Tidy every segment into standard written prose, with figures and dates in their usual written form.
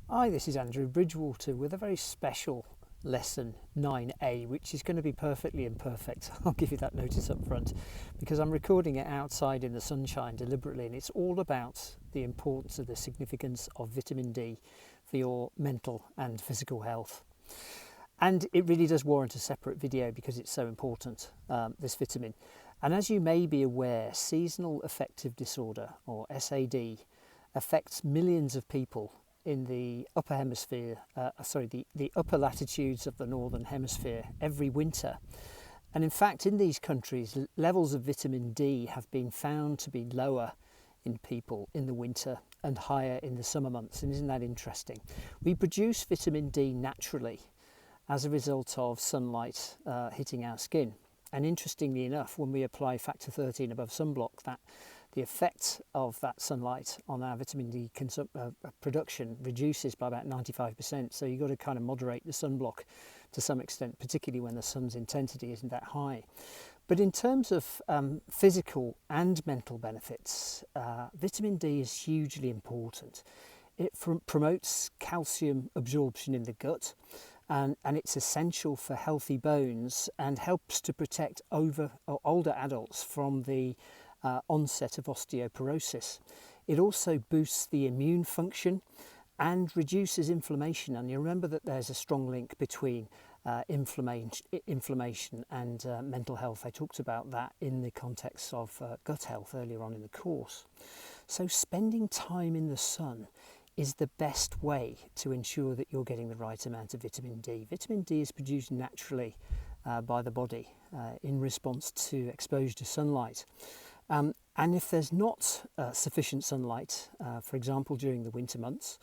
Hi, this is Andrew Bridgewater with a very special lesson 9A, which is going to be perfectly imperfect. I'll give you that notice up front because I'm recording it outside in the sunshine deliberately, and it's all about the importance of the significance of vitamin D for your mental and physical health. And it really does warrant a separate video because it's so important, this vitamin. And as you may be aware, seasonal affective disorder, or SAD, affects millions of people in the upper hemisphere, the upper latitudes of the northern hemisphere every winter. And in fact, in these countries, levels of vitamin D have been found to be lower in people in the winter and higher in the summer months. And isn't that interesting? We produce vitamin D naturally as a result of sunlight hitting our skin. And interestingly enough, when we apply factor 13 above sunblock, the effect of that sunlight on our vitamin D production reduces by about 95%. So you've got to kind of moderate the sunblock to some extent, particularly when the sun's intensity isn't that high. But in terms of physical and mental benefits, vitamin D is hugely important. It promotes calcium absorption in the gut, and it's essential for healthy bones and helps to protect older adults from the onset of osteoporosis. It also boosts the immune function and reduces inflammation. And you remember that there's a strong link between inflammation and mental health. I talked about that in the context of gut health earlier on in the course. So spending time in the sun is the best way to ensure that you're getting the right amount of vitamin D. Vitamin D is produced naturally by the body in response to exposure to sunlight. And if there's not sufficient sunlight, for example, during the winter months,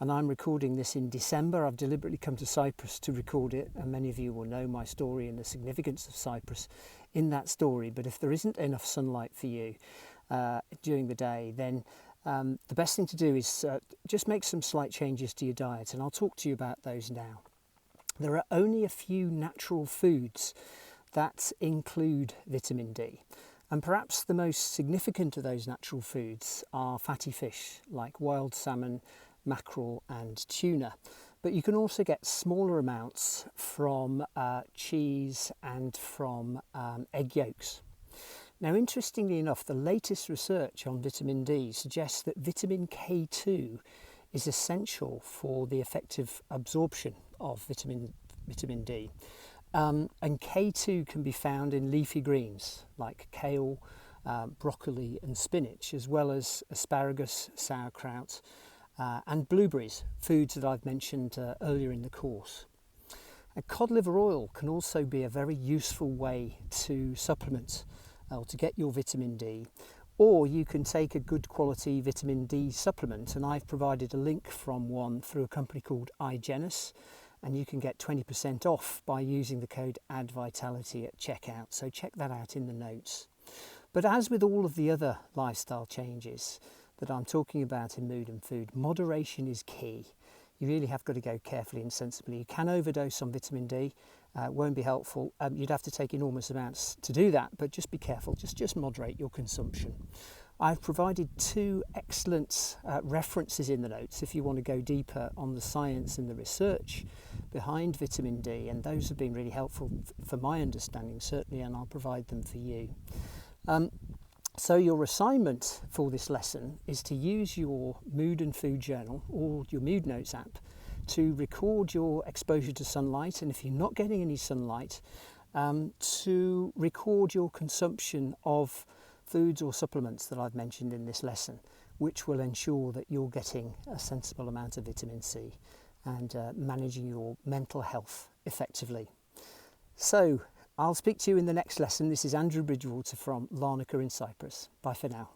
and I'm recording this in December, I've deliberately come to Cyprus to record it, and many of you will know my story and the significance of Cyprus in that story. But if there isn't enough sunlight for you during the day, then the best thing to do is just make some slight changes to your diet, and I'll talk to you about those now. There are only a few natural foods that include vitamin D. And perhaps the most significant of those natural foods are fatty fish like wild salmon, mackerel and tuna. But you can also get smaller amounts from cheese and from egg yolks. Now, interestingly enough, the latest research on vitamin D suggests that vitamin K2 is essential for the effective absorption of vitamin D. And K2 can be found in leafy greens like kale, broccoli and spinach, as well as asparagus, sauerkraut and blueberries, foods that I've mentioned earlier in the course. And cod liver oil can also be a very useful way to supplement or to get your vitamin D. Or you can take a good quality vitamin D supplement, and I've provided a link from one through a company called iGenus, and you can get 20% off by using the code ADDVITALITY at checkout. So check that out in the notes. But as with all of the other lifestyle changes that I'm talking about in mood and food, moderation is key. You really have got to go carefully and sensibly. You can overdose on vitamin D, won't be helpful. You'd have to take enormous amounts to do that, but just be careful, just moderate your consumption. I've provided two excellent references in the notes if you want to go deeper on the science and the research behind vitamin D, and those have been really helpful for my understanding, certainly, and I'll provide them for you. So your assignment for this lesson is to use your Mood and Food Journal or your Mood Notes app to record your exposure to sunlight, and if you're not getting any sunlight, to record your consumption of foods or supplements that I've mentioned in this lesson, which will ensure that you're getting a sensible amount of vitamin C and managing your mental health effectively. So I'll speak to you in the next lesson. This is Andrew Bridgewater from Larnaca in Cyprus. Bye for now.